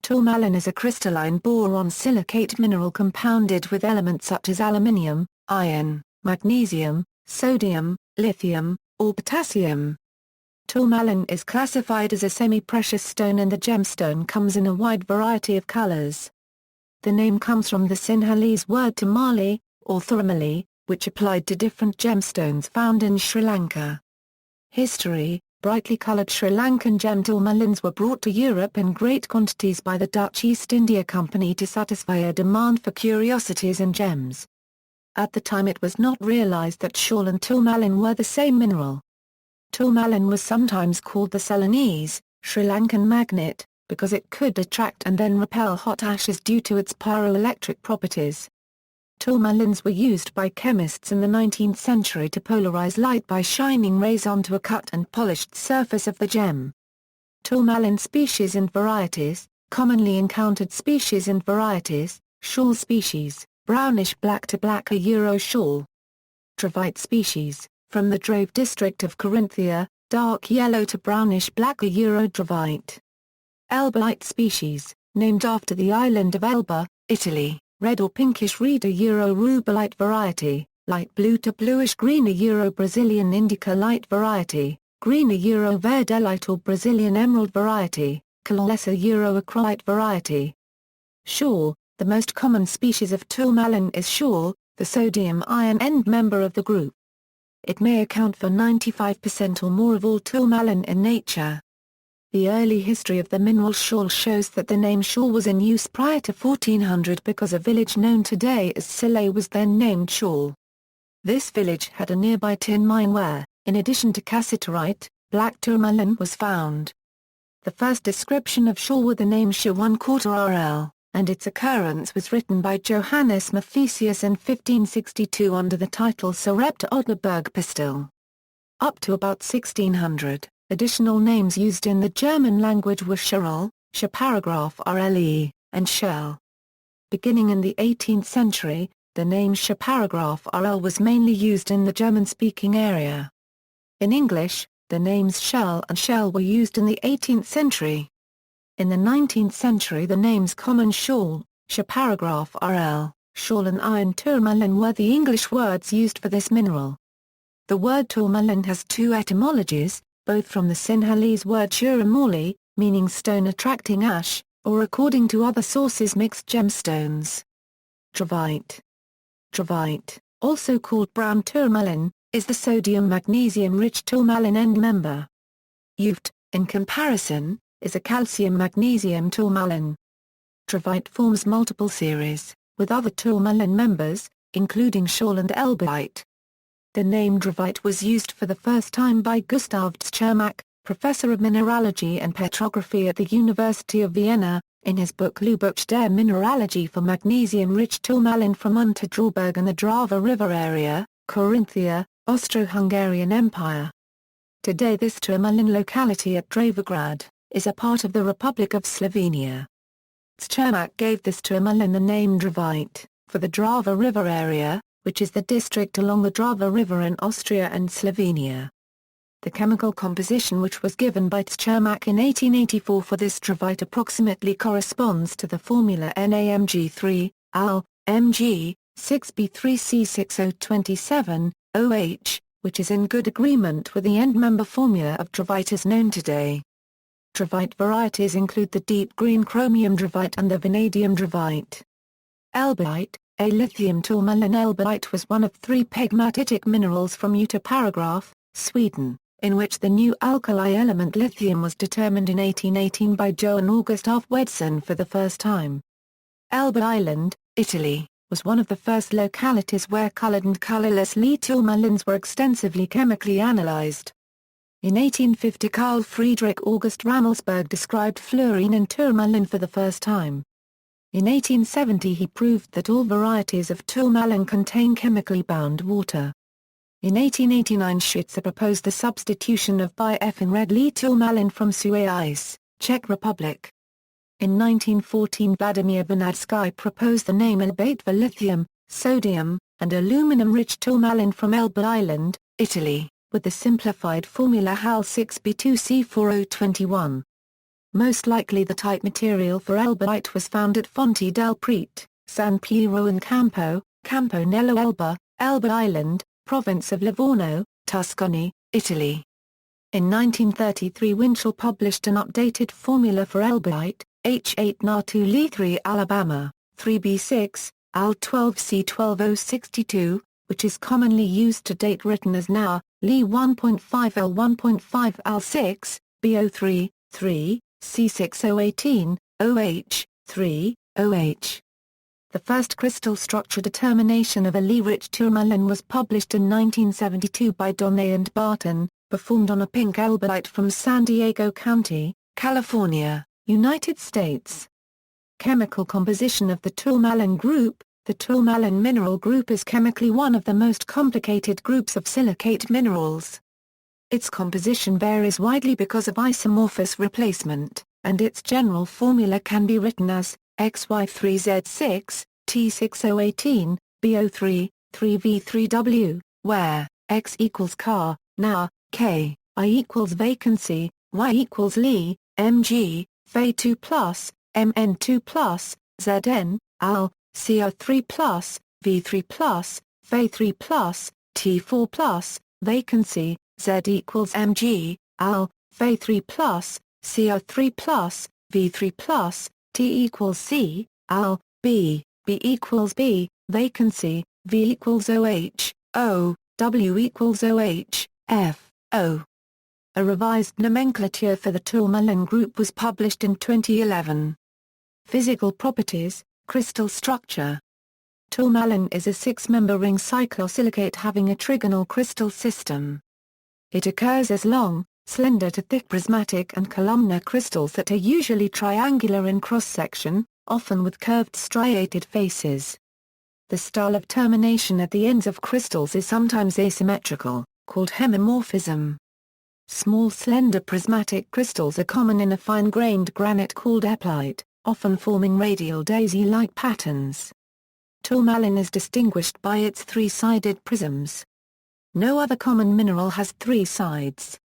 Tourmaline is a crystalline boron silicate mineral compounded with elements such as aluminium, iron, magnesium, sodium, lithium, or potassium. Tourmaline is classified as a semi-precious stone and the gemstone comes in a wide variety of colors. The name comes from the Sinhalese word Turmali, or Thoramalli, which applied to different gemstones found in Sri Lanka. History: brightly colored Sri Lankan gem tourmalines were brought to Europe in great quantities by the Dutch East India Company to satisfy a demand for curiosities and gems. At the time it was not realized that schorl and tourmaline were the same mineral. Tourmaline was sometimes called the Sinhalese, Sri Lankan magnet, because it could attract and then repel hot ashes due to its pyroelectric properties. Tourmalines were used by chemists in the 19th century to polarize light by shining rays onto a cut and polished surface of the gem. Tourmaline species and varieties: commonly encountered species and varieties, schorl species, brownish black to black schorl. Dravite species, from the Drave district of Carinthia, dark yellow to brownish black dravite. Elbaite species, named after the island of Elba, Italy, red or pinkish red rubellite variety, light blue to bluish-green Brazilian indica light variety, green verdellite or Brazilian emerald variety, colorless achrolite variety. Schorl: the most common species of tourmaline is schorl, the sodium-ion end member of the group. It may account for 95% or more of all tourmaline in nature. The early history of the mineral schorl shows that the name schorl was in use prior to 1400 because a village known today as Sille was then named schorl. This village had a nearby tin mine where, in addition to cassiterite, black tourmaline was found. The first description of schorl with the name Sch1/4 and its occurrence was written by Johannes Mathesius in 1562 under the title Sarepta Odleberg Pistil. Up to about 1600. Additional names used in the German language were Schorl, Sch-rle, and Schell. Beginning in the 18th century, the name Sch-rle was mainly used in the German-speaking area. In English, the names Schell and Shell were used in the 18th century. In the 19th century the names common schorl, Sch-rle, schorl and iron tourmaline were the English words used for this mineral. The word tourmaline has two etymologies, both from the Sinhalese word Turmali, meaning stone attracting ash, or according to other sources mixed gemstones. Dravite. Dravite, also called brown tourmaline, is the sodium-magnesium-rich tourmaline end member. Uft, in comparison, is a calcium-magnesium tourmaline. Dravite forms multiple series, with other tourmaline members, including schorl and elbaite. The name dravite was used for the first time by Gustav Tschermak, professor of mineralogy and petrography at the University of Vienna, in his book Lübeck der Mineralogie for magnesium-rich tourmaline from Unterdrawberg and the Drava River area, Carinthia, Austro-Hungarian Empire. Today this tourmaline locality at Dravograd is a part of the Republic of Slovenia. Tschermak gave this tourmaline the name dravite, for the Drava River area, which is the district along the Drava River in Austria and Slovenia. The chemical composition which was given by Tschermak in 1884 for this dravite approximately corresponds to the formula NaMg3, Al, Mg, 6B3C6027, OH, which is in good agreement with the end-member formula of dravite as known today. Dravite varieties include the deep green chromium dravite and the vanadium dravite. Elbaite, a lithium tourmaline. Elbaite was one of three pegmatitic minerals from Utah-paragraph, Sweden, in which the new alkali element lithium was determined in 1818 by Johan August Arfwedson for the first time. Elba Island, Italy, was one of the first localities where colored and colorless tourmalines were extensively chemically analyzed. In 1850 Carl Friedrich August Rammelsberg described fluorine in tourmaline for the first time. In 1870 he proved that all varieties of tourmaline contain chemically bound water. In 1889 Schütze proposed the substitution of BiF in red tourmaline from Suez, Czech Republic. In 1914 Vladimir Vernadsky proposed the name elbaite for lithium, sodium, and aluminum-rich tourmaline from Elba Island, Italy, with the simplified formula Hal 6B2C4021. Most likely the type material for elbaite was found at Fonte del Prete, San Piero in Campo, Campo Nello Elba, Elba Island, province of Livorno, Tuscany, Italy. In 1933 Winchell published an updated formula for elbaite, H8Na2Li3 Alabama, 3B6, Al12C12062, which is commonly used to date, written as now, Li 1.5 L 1.5 Al6, BO3, 3, C6018, OH, 3, OH. The first crystal structure determination of a Li-rich tourmaline was published in 1972 by Donay and Barton, performed on a pink elbaite from San Diego County, California, United States. Chemical composition of the tourmaline group. The tourmaline mineral group is chemically one of the most complicated groups of silicate minerals. Its composition varies widely because of isomorphous replacement, and its general formula can be written as XY3Z6, T6018, BO3, 3V3W, where X equals Ca, Na, K, I equals vacancy, Y equals Li, Mg, Fe2+, Mn2+, Zn, Al, Cr3+, V3+, Fe3+, T4+, vacancy, Z equals Mg, Al, Fe3+, Cr3+, V3+, T equals C, Al, B, B equals B, vacancy, V equals OH, O, W equals OH, F, O. A revised nomenclature for the tourmaline group was published in 2011. Physical properties, crystal structure. Tourmaline is a six-member ring cyclosilicate having a trigonal crystal system. It occurs as long, slender to thick prismatic and columnar crystals that are usually triangular in cross-section, often with curved striated faces. The style of termination at the ends of crystals is sometimes asymmetrical, called hemimorphism. Small slender prismatic crystals are common in a fine-grained granite called epilite, often forming radial daisy-like patterns. Tourmaline is distinguished by its three-sided prisms. No other common mineral has three sides.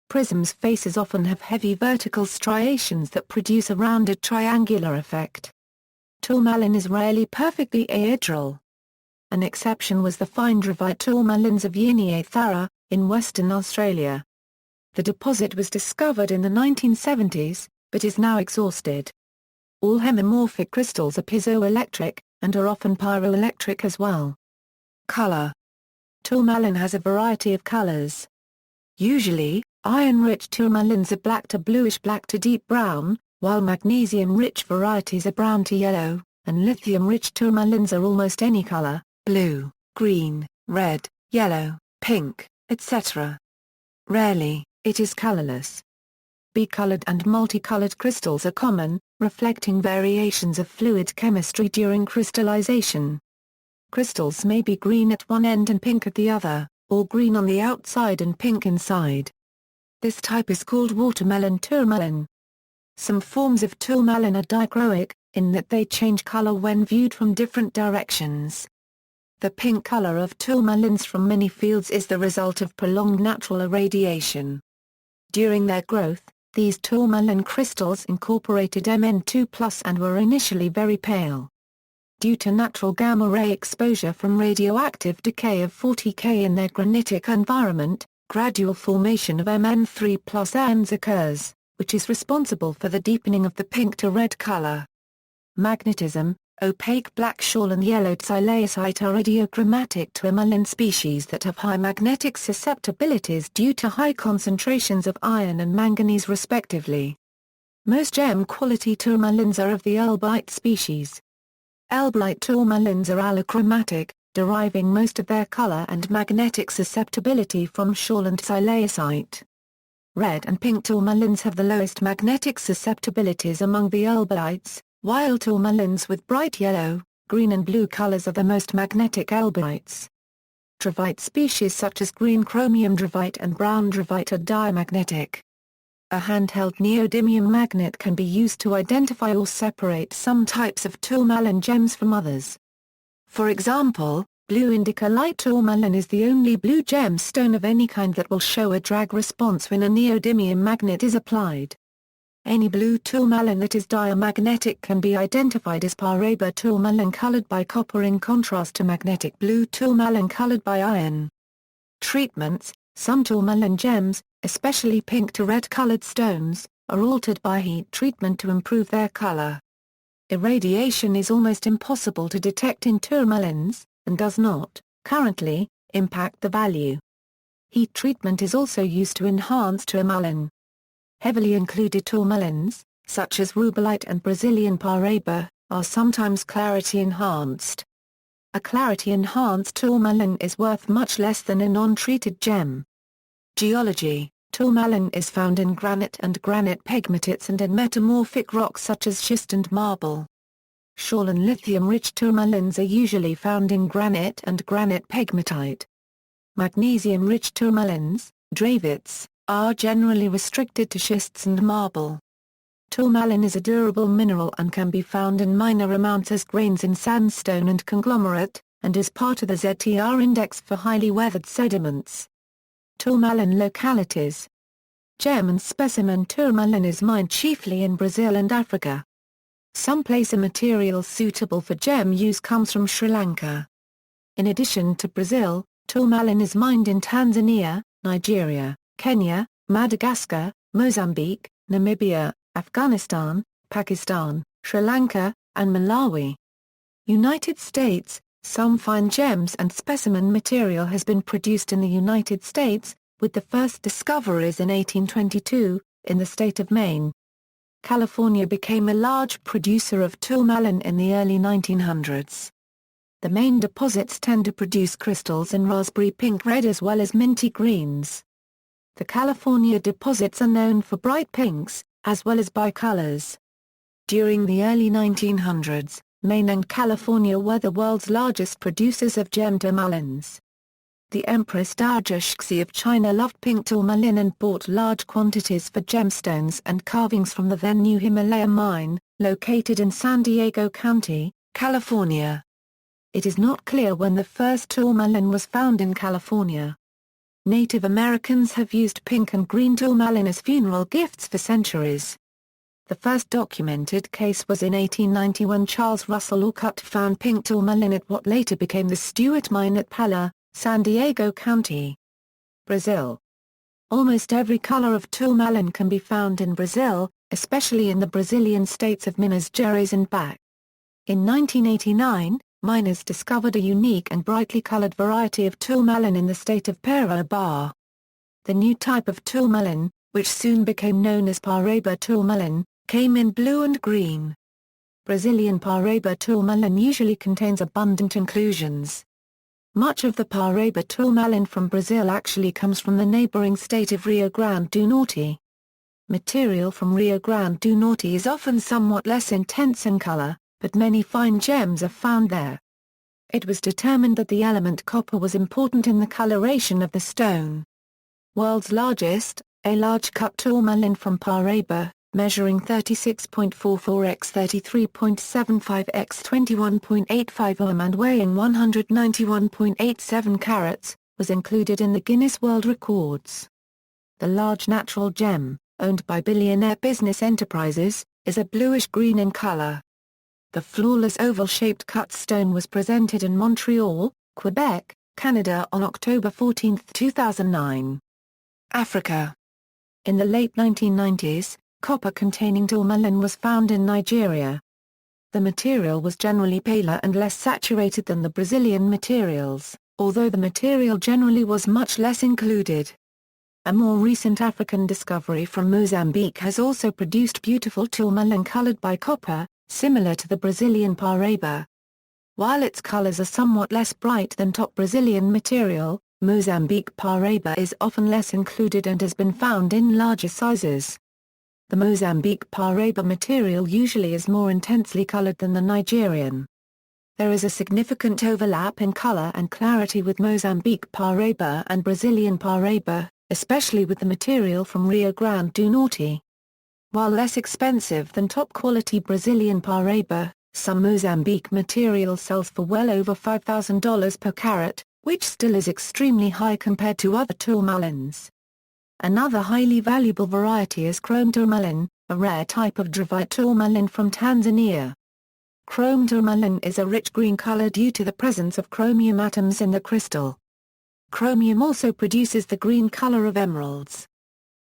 Prisms' faces often have heavy vertical striations that produce a rounded triangular effect. Tourmaline is rarely perfectly ahedral. An exception was the fine dravite tourmalines of Yinnea-Thara, in Western Australia. The deposit was discovered in the 1970s, but is now exhausted. All hemimorphic crystals are piezoelectric, and are often pyroelectric as well. Color. Tourmaline has a variety of colors. Usually, iron-rich tourmalines are black to bluish-black to deep brown, while magnesium-rich varieties are brown to yellow, and lithium-rich tourmalines are almost any color, blue, green, red, yellow, pink, etc. Rarely, it is colorless. Bicolored and multicolored crystals are common, reflecting variations of fluid chemistry during crystallization. Crystals may be green at one end and pink at the other, or green on the outside and pink inside. This type is called watermelon tourmaline. Some forms of tourmaline are dichroic, in that they change color when viewed from different directions. The pink color of tourmalines from many fields is the result of prolonged natural irradiation. During their growth, these tourmaline crystals incorporated Mn2+ and were initially very pale. Due to natural gamma-ray exposure from radioactive decay of 40K in their granitic environment, gradual formation of Mn3+ ions occurs, which is responsible for the deepening of the pink to red color. Magnetism, opaque black schorl and yellowed sileasite are idiochromatic tourmaline species that have high magnetic susceptibilities due to high concentrations of iron and manganese respectively. Most gem-quality tourmalines are of the elbaite species. Elbaite tourmalines are allochromatic, deriving most of their color and magnetic susceptibility from schorl and sileasite. Red and pink tourmalines have the lowest magnetic susceptibilities among the elbaites, while tourmalines with bright yellow, green and blue colors are the most magnetic elbaites. Dravite species such as green chromium dravite and brown dravite are diamagnetic. A handheld neodymium magnet can be used to identify or separate some types of tourmaline gems from others. For example, blue indica light tourmaline is the only blue gemstone of any kind that will show a drag response when a neodymium magnet is applied. Any blue tourmaline that is diamagnetic can be identified as Paraiba tourmaline colored by copper in contrast to magnetic blue tourmaline colored by iron. Treatments: some tourmaline gems, especially pink to red colored stones, are altered by heat treatment to improve their color. Irradiation is almost impossible to detect in tourmalines, and does not, currently, impact the value. Heat treatment is also used to enhance tourmaline. Heavily included tourmalines, such as rubellite and Brazilian Paraiba, are sometimes clarity-enhanced. A clarity-enhanced tourmaline is worth much less than a non-treated gem. Geology: tourmaline is found in granite and granite pegmatites and in metamorphic rocks such as schist and marble. Schorl and lithium-rich tourmalines are usually found in granite and granite pegmatite. Magnesium-rich tourmalines, dravits, are generally restricted to schists and marble. Tourmaline is a durable mineral and can be found in minor amounts as grains in sandstone and conglomerate, and is part of the ZTR index for highly weathered sediments. Tourmaline localities: gem and specimen tourmaline is mined chiefly in Brazil and Africa. Some placer material suitable for gem use comes from Sri Lanka. In addition to Brazil, tourmaline is mined in Tanzania, Nigeria, Kenya, Madagascar, Mozambique, Namibia, Afghanistan, Pakistan, Sri Lanka, and Malawi. United States: some fine gems and specimen material has been produced in the United States, with the first discoveries in 1822, in the state of Maine. California became a large producer of tourmaline in the early 1900s. The Maine deposits tend to produce crystals in raspberry pink-red as well as minty greens. The California deposits are known for bright pinks, as well as bicolors. During the early 1900s, Maine and California were the world's largest producers of gem tourmalines. The Empress Dowager Cixi of China loved pink tourmaline and bought large quantities for gemstones and carvings from the then New Himalaya mine, located in San Diego County, California. It is not clear when the first tourmaline was found in California. Native Americans have used pink and green tourmaline as funeral gifts for centuries. The first documented case was in 1890 when Charles Russell Orcutt found pink tourmaline at what later became the Stewart Mine at Pala, San Diego County. Brazil. Almost every color of tourmaline can be found in Brazil, especially in the Brazilian states of Minas Gerais and Bahia. In 1989, miners discovered a unique and brightly colored variety of tourmaline in the state of Pará. The new type of tourmaline, which soon became known as Paraiba tourmaline, came in blue and green. Brazilian Paraiba tourmaline usually contains abundant inclusions. Much of the Paraiba tourmaline from Brazil actually comes from the neighboring state of Rio Grande do Norte. Material from Rio Grande do Norte is often somewhat less intense in color, but many fine gems are found there. It was determined that the element copper was important in the coloration of the stone. World's largest, a large-cut tourmaline from Paraiba, measuring 36.44 x 33.75 x 21.85 mm and weighing 191.87 carats, was included in the Guinness World Records. The large natural gem, owned by billionaire business enterprises, is a bluish-green in color. The flawless oval-shaped cut stone was presented in Montreal, Quebec, Canada on October 14, 2009. Africa. In the late 1990s, copper-containing tourmaline was found in Nigeria. The material was generally paler and less saturated than the Brazilian materials, although the material generally was much less included. A more recent African discovery from Mozambique has also produced beautiful tourmaline colored by copper, similar to the Brazilian Paraiba. While its colors are somewhat less bright than top Brazilian material, Mozambique Paraiba is often less included and has been found in larger sizes. The Mozambique Paraiba material usually is more intensely colored than the Nigerian. There is a significant overlap in color and clarity with Mozambique Paraiba and Brazilian Paraiba, especially with the material from Rio Grande do Norte. While less expensive than top-quality Brazilian Paraiba, some Mozambique material sells for well over $5,000 per carat, which still is extremely high compared to other tourmalines. Another highly valuable variety is chrome tourmaline, a rare type of dravite tourmaline from Tanzania. Chrome tourmaline is a rich green color due to the presence of chromium atoms in the crystal. Chromium also produces the green color of emeralds.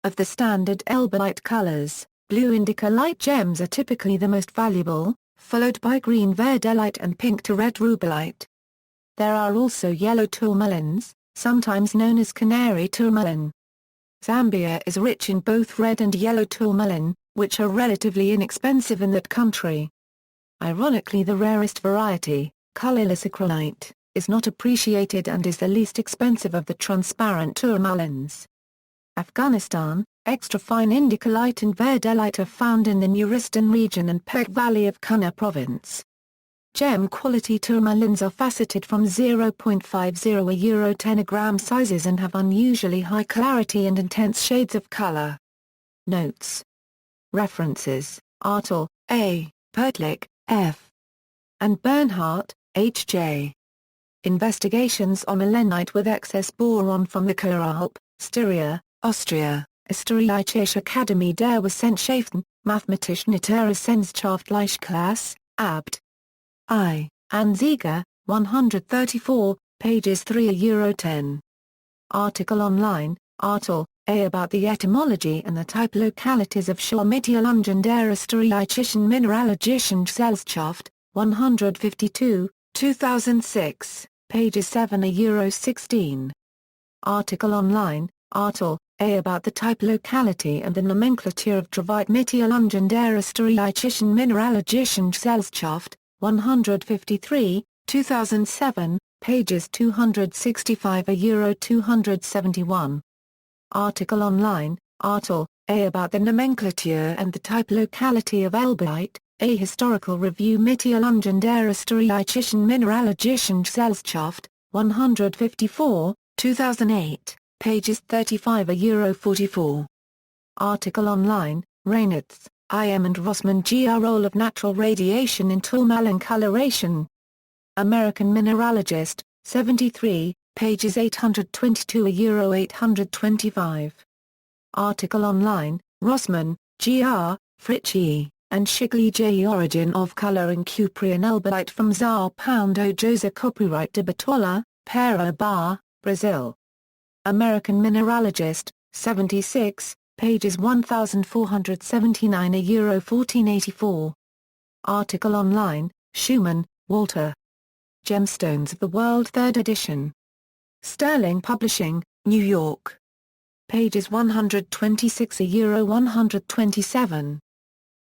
Of the standard elbaite colors, blue indica light gems are typically the most valuable, followed by green verdellite and pink to red rubellite. There are also yellow tourmalines, sometimes known as canary tourmaline. Zambia is rich in both red and yellow tourmaline, which are relatively inexpensive in that country. Ironically, the rarest variety, colorless acrylite, is not appreciated and is the least expensive of the transparent tourmalines. Afghanistan, extra-fine indicolite and verdellite are found in the Nuristan region and Peg Valley of Kunnar province. Gem-quality tourmalines are faceted from 0.50 to euro 10 gram sizes and have unusually high clarity and intense shades of color. Notes. References: Artel, A., Pertlick, F. and Bernhardt, H. J. Investigations on melenite with excess boron from the Kuralp, Styria, Austria, Österreichische Akademie der Wissenschaften, Mathematischen Naturwissenschaftliche Abt. I. Anzeiger, 134, pages 3 euro 10. Article online, Artel, A. about the etymology and the type localities of Schormittelungen der Österreichischen Mineralogischen Gesellschaft, 152, 2006, pages 7 euro 16. Article online, Artel, A. about the type locality and the nomenclature of dravite Mittelungen der Österreichischen Mineralogischen Gesellschaft, 153, 2007, pages 265 euro 271. Article online, Artel, A. about the nomenclature and the type locality of elbaite, A. historical review Mittelungen der Österreichischen Mineralogischen Gesellschaft, 154, 2008, pages 35 euro 44. Article online, Reinitz, I.M. and Rossmann G.R. Role of natural radiation in tourmaline coloration. American Mineralogist, 73, pages 822 euro 825. Article online, Rossmann, G.R., Fritsch E., and Shigley J. Origin of color in Cuprian elbaite from São Paulo José copyright de Bitola, Pará, Brazil. American Mineralogist, 76, pages 1479 euro 1484. Article online, Schumann, Walter. Gemstones of the World 3rd edition. Sterling Publishing, New York. Pages 126 euro 127.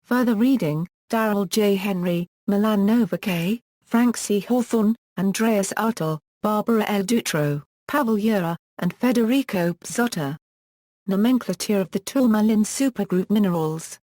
Further reading, Darrell J. Henry, Milan Novaque, Frank C. Hawthorne, Andreas Artel, Barbara L. Dutro, Pavel Yura, and Federico Pizzotta. Nomenclature of the tourmaline supergroup minerals.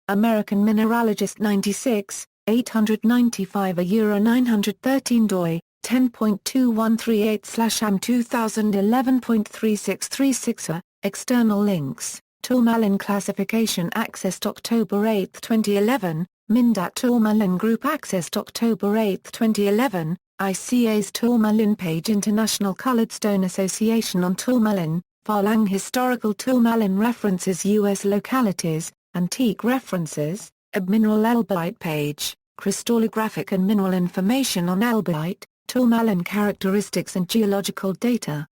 American Mineralogist 96, 895 euro 913 doi, 10.2138/am 2011.3636. External links, Tourmaline Classification accessed October 8, 2011, Mindat Tourmaline Group accessed October 8, 2011, ICA's Tourmaline page International Colored Stone Association on Tourmaline, Farlang Historical Tourmaline References U.S. Localities, Antique References, Mineral elbaite page, Crystallographic and mineral information on elbaite, tourmaline characteristics and geological data.